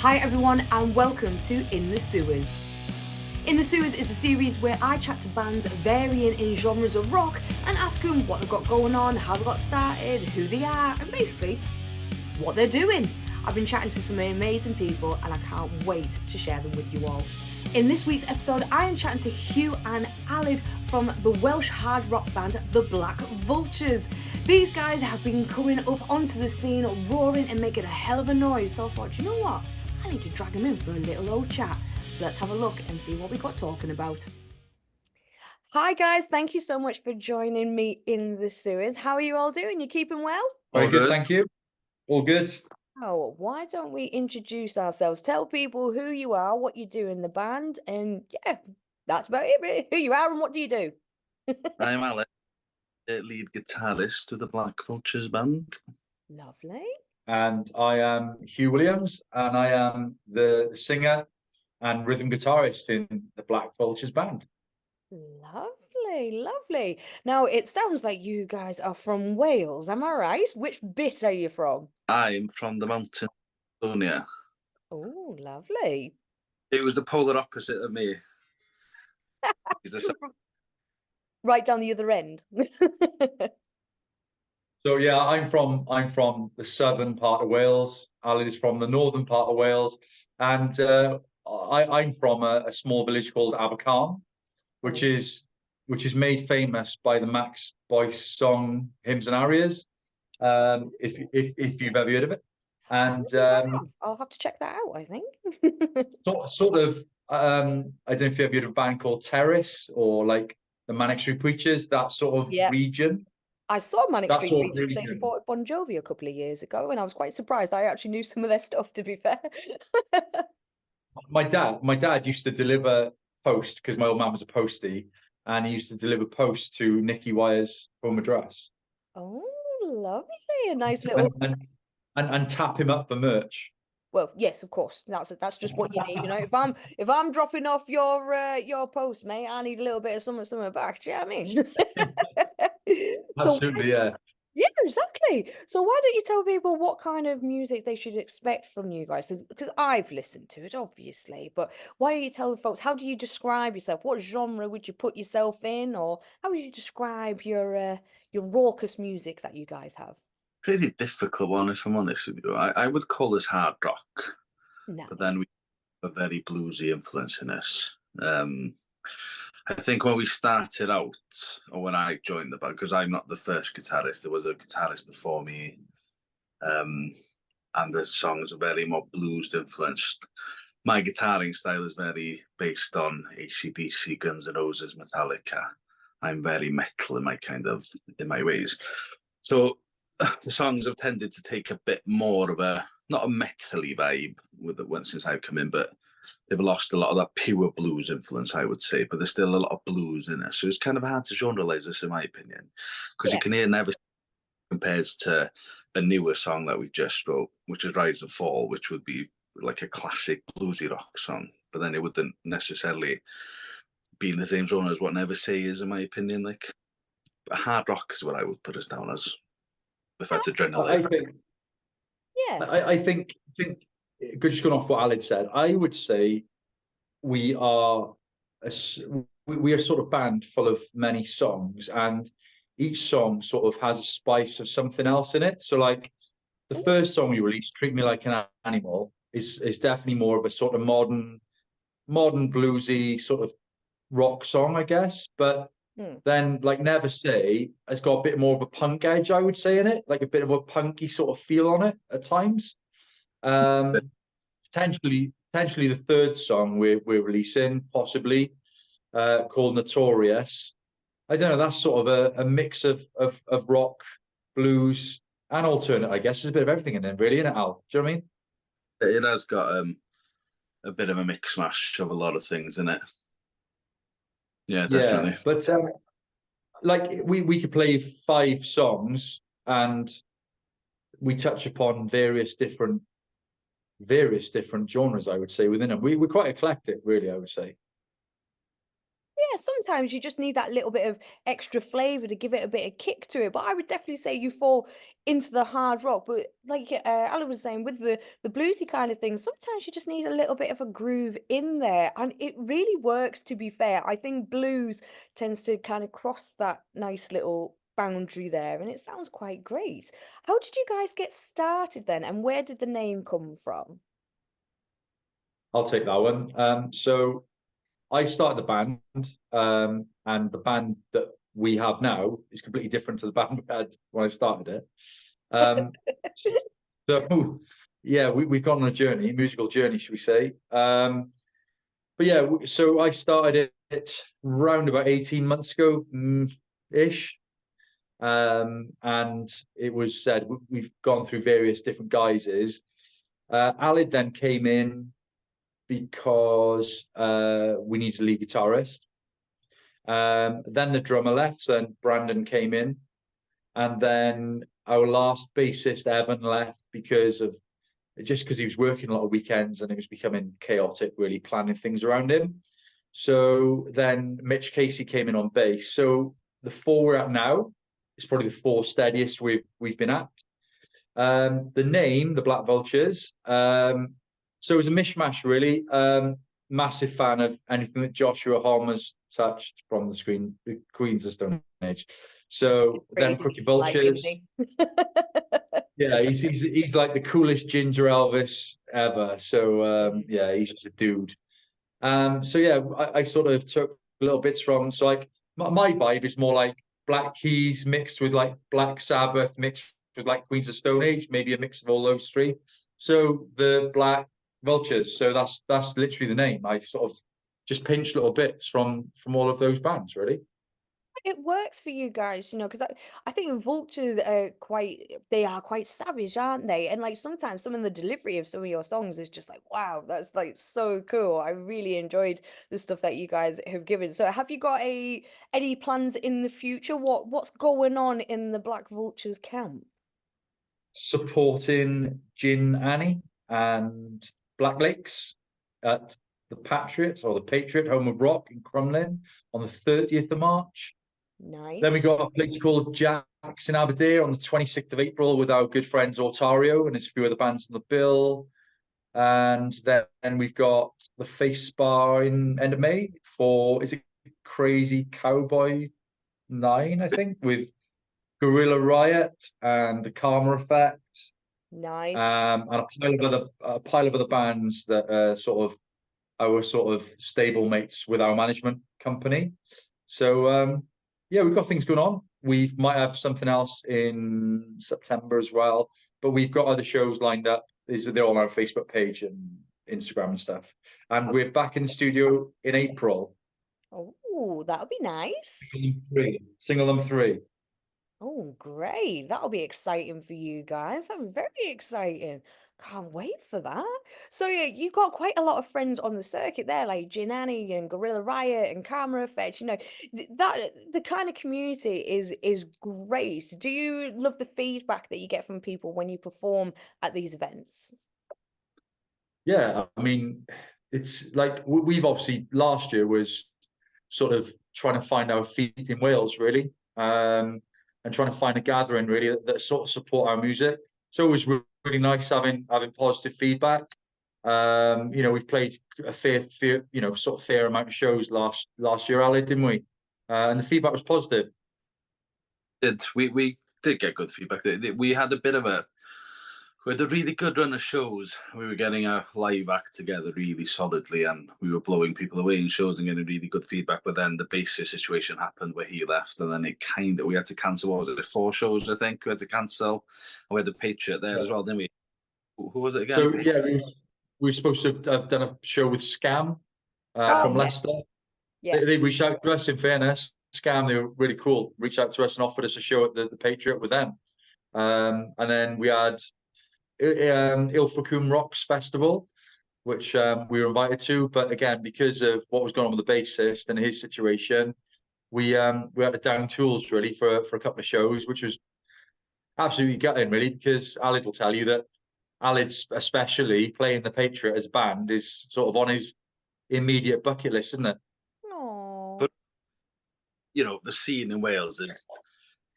Hi everyone and welcome to In the Sewers. In the Sewers is a series where I chat to bands varying in genres of rock and ask them what they've got going on, how they got started, who they are, and basically what they're doing. I've been chatting to some amazing people and I can't wait to share them with you all. In this week's episode, I am chatting to Huw and Aled from the Welsh hard rock band The Black Vultures. These guys have been coming up onto the scene, roaring and making a hell of a noise, so I thought, you know what? I need to drag them in for a little old chat. So let's have a look and see what we got talking about. Hi guys, thank you so much for joining me in the Sewers. How are you all doing? You keeping well? Very good, thank you. All good. Oh, why don't we introduce ourselves? Tell people who you are, what you do in the band, and yeah, that's about it, really. Who you are and what do you do? I'm Aled, lead guitarist with the Black Vultures band. Lovely. And I am Huw Williams, and I am the singer and rhythm guitarist in the Black Vultures band. Lovely, lovely. Now, it sounds like you guys are from Wales, am I right? Which bit are you from? I'm from the mountain of Estonia. Oh, lovely. It was the polar opposite of me. Right down the other end. So yeah, I'm from the southern part of Wales. Aled is from the northern part of Wales, and I'm from a small village called Abercarn, which is made famous by the Max Boyce song "Hymns and Arias." If you've ever heard of it, and I'll have to check that out, I think. sort of I don't know if you've ever heard of a band called Terrace or like the Manic Street Preachers, that sort of region. I saw Manic That Street sort of Preachers. They region. supported Bon Jovi a couple of years ago, and I was quite surprised. I actually knew some of their stuff, to be fair. My dad used to deliver post because my old man was a postie, and he used to deliver post to Nicky Wire's home address. Oh, lovely. A nice little and tap him up for merch. Well, yes, of course. That's just what you need, you know. If I'm dropping off your post, mate, I need a little bit of something back. Do you know what I mean? Absolutely, yeah. Yeah, exactly. So why don't you tell people what kind of music they should expect from you guys? Because I've listened to it, obviously, but why don't you tell the folks, how do you describe yourself? What genre would you put yourself in, or how would you describe your raucous music that you guys have? Really difficult one, if I'm honest with you. I would call us hard rock, but then we have a very bluesy influence in us. I think when we started out, or when I joined the band, because I'm not the first guitarist, there was a guitarist before me, and the songs are very more blues influenced. My guitaring style is very based on AC/DC, Guns N' Roses, Metallica. I'm very metal in my ways. So the songs have tended to take a bit more of a, not a metally vibe with it since I've come in, but they've lost a lot of that pure blues influence, I would say, but there's still a lot of blues in it. So it's kind of hard to generalize this, in my opinion, because you can hear never compares to a newer song that we just wrote, which is Rise and Fall, which would be like a classic bluesy rock song, but then it wouldn't necessarily be in the same genre as what Never Say is, in my opinion. Like hard rock is what I would put us down as, if that's a generalize. I think just going off what Aled said, I would say we are a sort of band full of many songs, and each song sort of has a spice of something else in it. So like the first song we released, Treat Me Like an Animal, is definitely more of a sort of modern bluesy sort of rock song, I guess. But then like Never Say has got a bit more of a punk edge, I would say, in it, like a bit of a punky sort of feel on it at times. Potentially the third song we're releasing, possibly, called Notorious. I don't know, that's sort of a mix of rock, blues, and alternate, I guess. There's a bit of everything in there, really, isn't it, Al? Do you know what I mean? It has got a bit of a mix mash of a lot of things in it. Yeah, definitely. Yeah, but like we could play 5 songs and we touch upon various different genres, I would say, within them. We're quite eclectic, really, I would say. yeah, sometimes you just need that little bit of extra flavour to give it a bit of kick to it. But I would definitely say you fall into the hard rock. But like Alan was saying, with the bluesy kind of thing, sometimes you just need a little bit of a groove in there. And it really works, to be fair. I think blues tends to kind of cross that nice little boundary there, and it sounds quite great. How did you guys get started then, and where did the name come from? I'll take that one. So I started the band, and the band that we have now is completely different to the band we had when I started it. Um, so yeah, we've gone on a journey, musical journey, should we say? But yeah, so I started it round about 18 months ago, ish. And it was said we've gone through various different guises. Aled then came in because we needed a lead guitarist. Then the drummer left, so then Brandon came in, and then our last bassist Evan left because he was working a lot of weekends and it was becoming chaotic, really planning things around him. So then Mitch Casey came in on bass. So the four we're at now is probably the four steadiest we've been at. The name, the Black Vultures. So it was a mishmash, really. Massive fan of anything that Joshua Homme has touched from the Queens of Stone Age. So then Crooked Vultures. Yeah, he's like the coolest ginger Elvis ever. So yeah, he's just a dude. So yeah, I sort of took little bits from. So like my vibe is more like Black Keys mixed with like Black Sabbath mixed with like Queens of Stone Age, maybe a mix of all those three. So the Black Vultures. So that's literally the name. I sort of just pinched little bits from all of those bands, really. It works for you guys, because I think Vultures are quite savage, aren't they? And like sometimes some of the delivery of some of your songs is just like, wow, that's like so cool. I really enjoyed the stuff that you guys have given. So have you got any plans in the future? What's going on in the Black Vultures camp? Supporting Gin Annie and Black Lakes at the Patriot, home of rock in Crumlin on the 30th of March. Nice. Then we got a place called Jack's in Aberdeen on the 26th of April with our good friends Ortario and there's a few other bands on the bill. And then we've got the Face Bar in end of May is it Crazy Cowboy 9, I think, with Gorilla Riot and the Karma Effect. Nice. And a pile of other bands that are sort of our sort of stable mates with our management company. So yeah, we've got things going on. We might have something else in September as well, but we've got other shows lined up. They're on our Facebook page and Instagram and stuff. And we're back in the studio in April. Oh, that'll be nice. Single number 3. Oh, great. That'll be exciting for you guys. That'll be very exciting. Can't wait for that. So yeah, you've got quite a lot of friends on the circuit there, like Ginani and Gorilla Riot and Karma Effect. That the kind of community is great. Do you love the feedback that you get from people when you perform at these events? Yeah, I mean, it's like we've obviously last year was sort of trying to find our feet in Wales, really, and trying to find a gathering really that sort of support our music. It's always really nice having positive feedback. We've played a fair amount of shows last year, Ali, didn't we? And the feedback was positive. We did get good feedback. We had a really good run of shows. We were getting a live act together really solidly, and we were blowing people away in shows and getting really good feedback. But then the bassist situation happened where he left, and then we had to cancel. What was it? 4 shows, I think. We had to cancel. And we had the Patriot there as well, didn't we? Who was it again? So yeah, we were supposed to have done a show with Scam from Leicester. Yeah. They reached out to us. In fairness, Scam, they were really cool. Reached out to us and offered us a show at the Patriot with them. And then we had Ilfracombe Rocks Festival, which we were invited to, but again, because of what was going on with the bassist and his situation, we had to down tools really for a couple of shows, which was absolutely gutting really, because Aled will tell you that Aled's especially playing the Patriot as a band is sort of on his immediate bucket list, isn't it? Aww. But the scene in Wales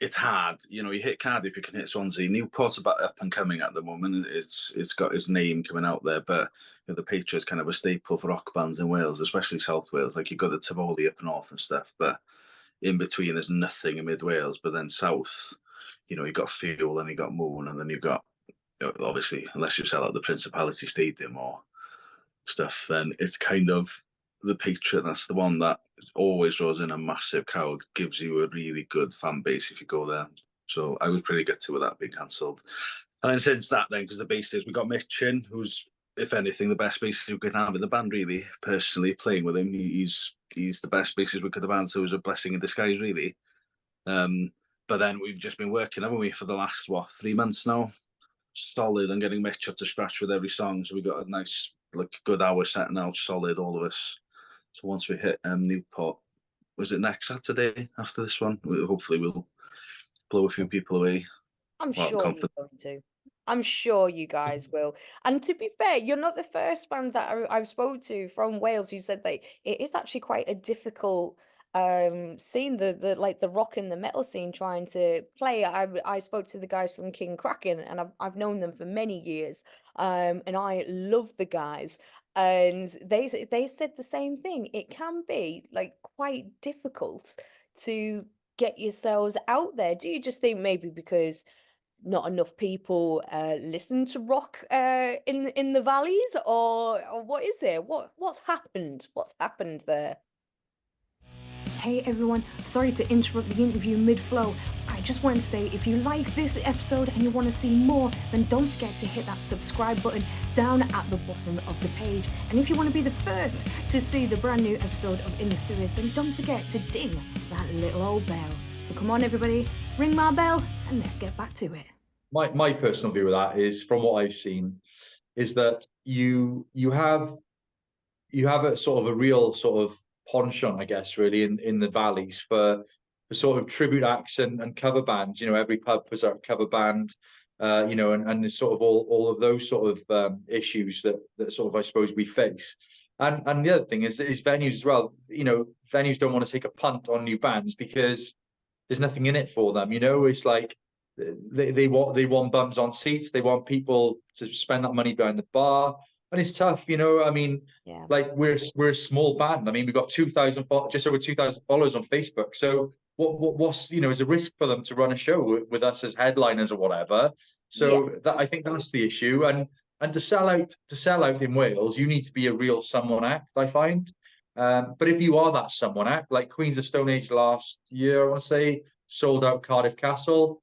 it's hard. You hit Cardiff, you can hit Swansea. Newport's about up and coming at the moment. It's got his name coming out there, but the Patriots kind of a staple for rock bands in Wales, especially South Wales. Like you've got the Tivoli up north and stuff, but in between there's nothing in mid Wales. But then south, you got Fuel and you got Moon, and then you've got obviously, unless you sell out the Principality Stadium or stuff, then it's kind of the Patriot. That's the one that always draws in a massive crowd, gives you a really good fan base if you go there. So I was pretty gutted with that being cancelled. And then since that, then because the bassist, we got Mitch in, who's, if anything, the best bassist we could have in the band. Really, personally, playing with him, he's the best bassist we could have had. So it was a blessing in disguise, really. But then we've just been working, haven't we, for the last 3 months now, solid, and getting Mitch up to scratch with every song. So we got a nice, good hour setting out, solid, all of us. So once we hit Newport, was it next Saturday after this one? Hopefully we'll blow a few people away. I'm sure you're going to. I'm sure you guys will. And to be fair, you're not the first band that I've spoke to from Wales who said that it is actually quite a difficult scene, the rock and the metal scene, trying to play. I spoke to the guys from King Kraken, and I've known them for many years, and I love the guys. And they said the same thing. It can be quite difficult to get yourselves out there. Do you just think maybe because not enough people listen to rock in the valleys, or what is it? What's happened? What's happened there? Hey everyone, sorry to interrupt the interview mid-flow. I just wanted to say, if you like this episode and you want to see more, then don't forget to hit that subscribe button down at the bottom of the page. And if you want to be the first to see the brand new episode of In the Sewers, then don't forget to ding that little old bell. So come on everybody, ring my bell and let's get back to it. My personal view of that is, from what I've seen, is that you have a sort of a real sort of penchant, I guess, really in the valleys for sort of tribute acts and cover bands. Every pub has a cover band, and there's sort of all of those sort of issues that sort of, I suppose, we face. And the other thing is venues as well. Venues don't want to take a punt on new bands because there's nothing in it for them. It's like they want bums on seats. They want people to spend that money behind the bar. And it's tough, I mean, yeah. We're a small band. I mean, we've got just over 2,000 followers on Facebook. So what's is a risk for them to run a show with us as headliners or whatever. So yes. I think that's the issue. And to sell out in Wales, you need to be a real someone act, I find. But if you are that someone act, like Queens of Stone Age last year, I want to say, sold out Cardiff Castle,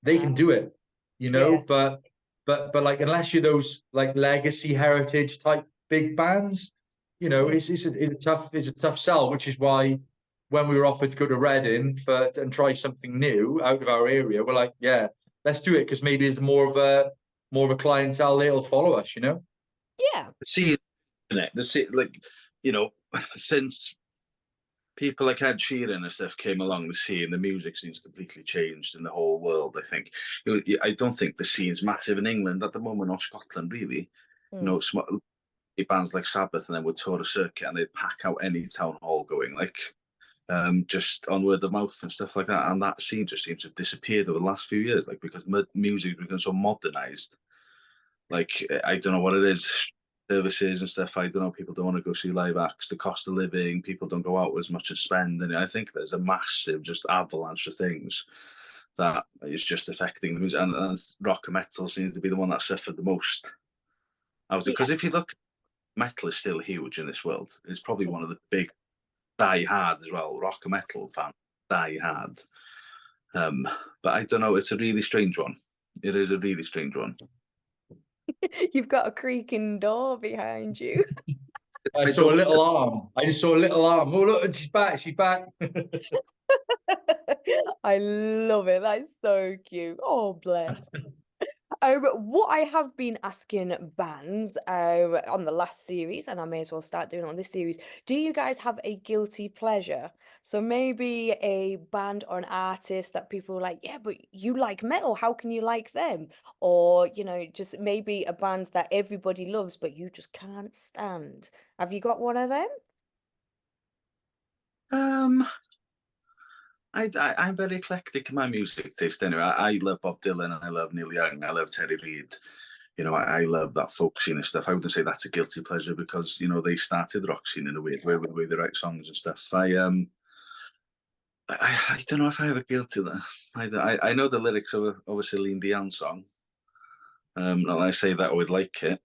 they can do it, yeah. But unless you're those legacy heritage type big bands, it's a tough sell, which is why when we were offered to go to Reading and try something new out of our area, we're like, yeah, let's do it, because maybe there's more of a clientele that'll follow us, Yeah. See, since people like Ed Sheeran and stuff came along the scene, the music scene's completely changed in the whole world, I think. I don't think the scene's massive in England at the moment, or Scotland, really. Bands like Sabbath and then would tour a circuit and they'd pack out any town hall going, just on word of mouth and stuff like that. And that scene just seems to have disappeared over the last few years, because music has become so modernized. I don't know what it is. Services and stuff, I don't know, people don't want to go see live acts, the cost of living, people don't go out as much as spend, and I think there's a massive just avalanche of things that is just affecting the music, and rock and metal seems to be the one that suffered the most out because if you look, metal is still huge in this world. It's probably one of the big die hard as well, rock and metal fan, die hard. But I don't know, it's a really strange one. It is a really strange one. You've got a creaking door behind you. I saw a little arm. I just saw a little arm. Oh, look, she's back. She's back. I love it. That's so cute. Oh, bless. What I have been asking bands on the last series, and I may as well start doing it on this series, do you guys have a guilty pleasure? So maybe a band or an artist that people are like, yeah, but you like metal, how can you like them? Or, just maybe a band that everybody loves, but you just can't stand. Have you got one of them? I'm very eclectic in my music taste anyway. I love Bob Dylan and I love Neil Young. I love Terry Reid. I love that folk scene and stuff. I wouldn't say that's a guilty pleasure because, they started the rock scene in a weird way with the right songs and stuff. I don't know if I have a guilty there. I know the lyrics of a Celine Dion song. Not that I say that I would like it,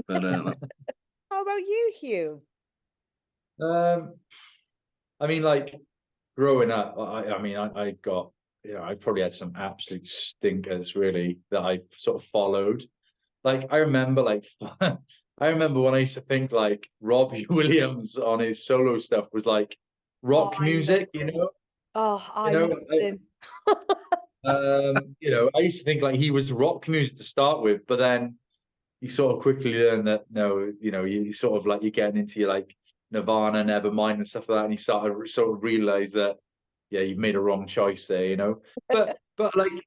but How about you, Huw? I mean, like growing up, I got, I probably had some absolute stinkers really that I sort of followed. Like I remember, I remember when I used to think like Robbie Williams on his solo stuff was like rock I music, loved him. Oh, You I know, loved him. I used to think like he was rock music to start with, but then you sort of quickly learn that no, you sort of like you're getting into your like Nirvana, Nevermind and stuff like that, and you sort of realize that yeah, you've made a wrong choice there. But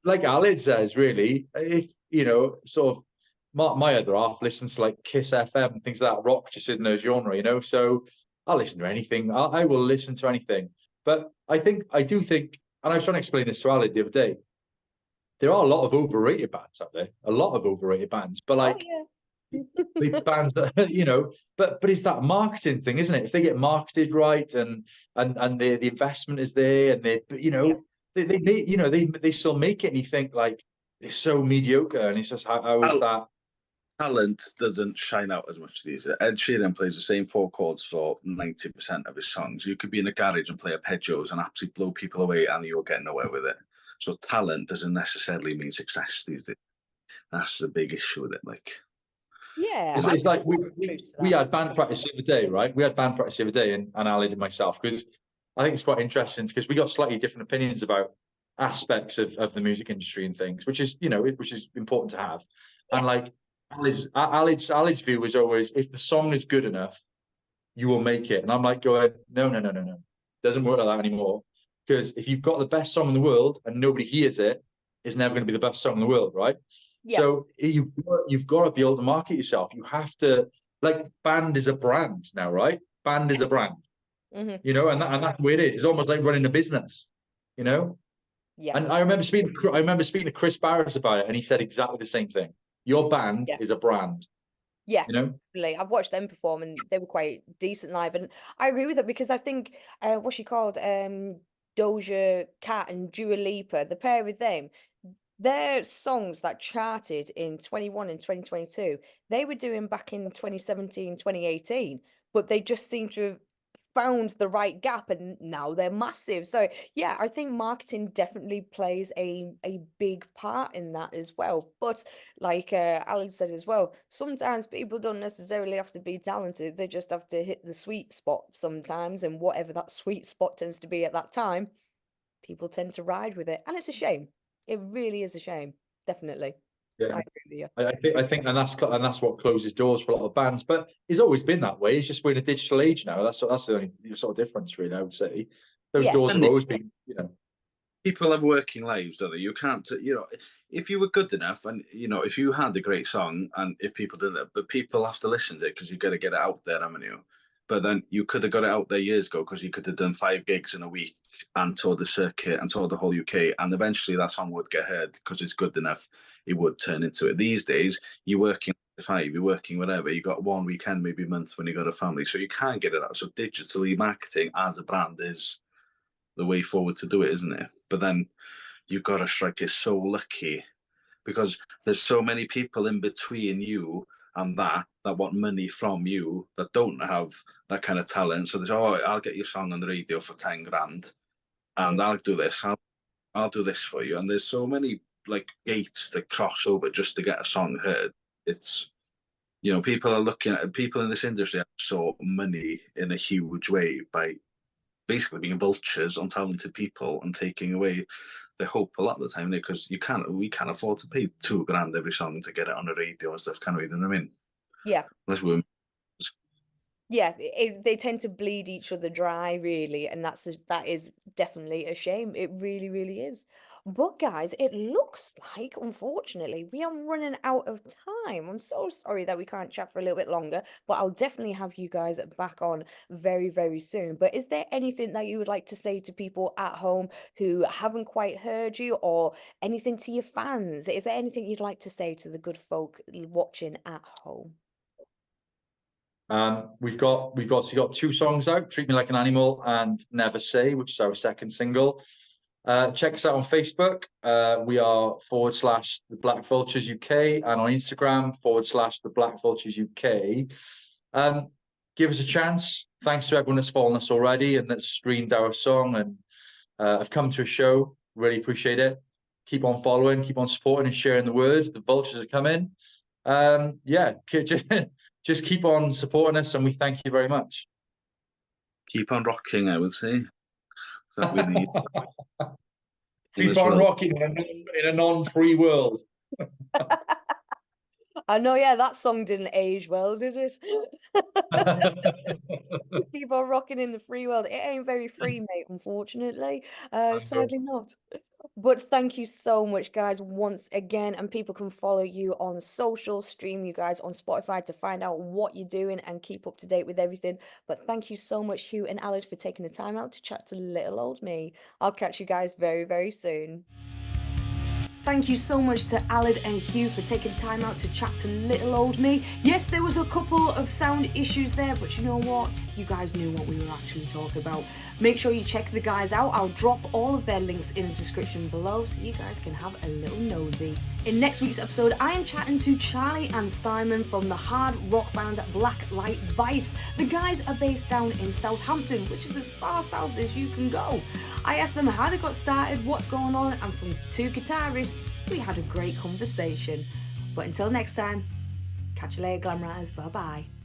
like Aled says, really, if sort of my other half listens to like Kiss FM and things like that. Rock just isn't a genre, so I'll listen to anything. I will listen to anything. But I do think, and I was trying to explain this to Aled the other day. There are a lot of overrated bands out there, a lot of overrated bands, but like big bands that but it's that marketing thing, isn't it? If they get marketed right and the investment is there and they still make it and you think like it's so mediocre and it's just how is that talent doesn't shine out as much these days. Ed Sheeran plays the same four chords for 90% of his songs. You could be in a garage and play arpeggios and absolutely blow people away and you'll get nowhere with it. So talent doesn't necessarily mean success these days. That's the big issue with it. Like, yeah, it's like we had band practice the other day, right? We had band practice the other day, and Aled and myself, because I think it's quite interesting because we got slightly different opinions about aspects of the music industry and things, which is which is important to have. Yes. And like Aled's view was always, if the song is good enough, you will make it. And I'm like going, no, doesn't work like that anymore. Because if you've got the best song in the world and nobody hears it, it's never going to be the best song in the world, right? Yeah. So you've got to be able to market yourself. You have to, like, band is a brand now, right? Band is a brand, and that's the way it is. It's almost like running a business, Yeah. And I remember speaking to Chris Barris about it, and he said exactly the same thing. Your band is a brand. Yeah, I've watched them perform and they were quite decent live, and I agree with it because I think what's she called, Doja Cat and Dua Lipa, the pair with them, their songs that charted in 21 and 2022, they were doing back in 2017, 2018, but they just seem to have found the right gap and now they're massive. So yeah, I think marketing definitely plays a big part in that as well. But like Alan said as well, sometimes people don't necessarily have to be talented, they just have to hit the sweet spot sometimes, and whatever that sweet spot tends to be at that time, people tend to ride with it, and it's a shame. It really is a shame, definitely. Yeah, I agree with you. I think, and that's what closes doors for a lot of bands. But it's always been that way. It's just we're in a digital age now. That's the only sort of difference, really. I would say those doors have always been, People have working lives, don't they? You can't, if you were good enough, and if you had a great song, and if people did it, but people have to listen to it because you got to get it out there, haven't you? But then you could have got it out there years ago because you could have done 5 gigs in a week and toured the circuit and toured the whole UK, and eventually that song would get heard because it's good enough. It would turn into it. These days, you're working 5, you're working whatever. You got one weekend, maybe a month when you got a family, so you can't get it out. So digitally marketing as a brand is the way forward to do it, isn't it? But then you've got to strike it so lucky because there's so many people in between you and that want money from you that don't have that kind of talent. So there's, I'll get your song on the radio for 10 grand and I'll do this. I'll do this for you. And there's so many like gates that cross over just to get a song heard. It's, people are looking at people in this industry saw money in a huge way by basically being vultures on talented people and taking away their hope a lot of the time, because we can't afford to pay 2 grand every song to get it on the radio and stuff, can we? You know what I mean? Yeah. Unless we're yeah, they tend to bleed each other dry, really, and that is definitely a shame. It really, really is. But guys, it looks like, unfortunately, we are running out of time. I'm so sorry that we can't chat for a little bit longer, but I'll definitely have you guys back on very, very soon. But is there anything that you would like to say to people at home who haven't quite heard you, or anything to your fans? Is there anything you'd like to say to the good folk watching at home? We've got 2 songs out, Treat Me Like an Animal and Never Say, which is our second single. Check us out on Facebook. We are /the Black Vultures UK, and on Instagram /the Black Vultures UK. Give us a chance. Thanks to everyone that's followed us already and that's streamed our song and have come to a show. Really appreciate it. Keep on following, keep on supporting and sharing the word. The Vultures are coming. Yeah, just keep on supporting us, and we thank you very much. Keep on rocking, I would say. That we need. Keep on rocking in a non-free world. I know, yeah, that song didn't age well, did it? Keep on rocking in the free world. It ain't very free, mate, unfortunately. Sadly not. But thank you so much, guys, once again. And people can follow you on social, stream you guys on Spotify to find out what you're doing and keep up to date with everything. But thank you so much, Huw and Aled, for taking the time out to chat to little old me. I'll catch you guys very, very soon. Thank you so much to Aled and Huw for taking time out to chat to little old me. Yes, there was a couple of sound issues there, but you know what? You guys knew what we were actually talking about. Make sure you check the guys out. I'll drop all of their links in the description below so you guys can have a little nosy. In next week's episode, I am chatting to Charlie and Simon from the hard rock band Black Light Vice. The guys are based down in Southampton, which is as far south as you can go. I asked them how they got started, what's going on, and from 2 guitarists, we had a great conversation. But until next time, catch you later, Glamratters. Bye-bye.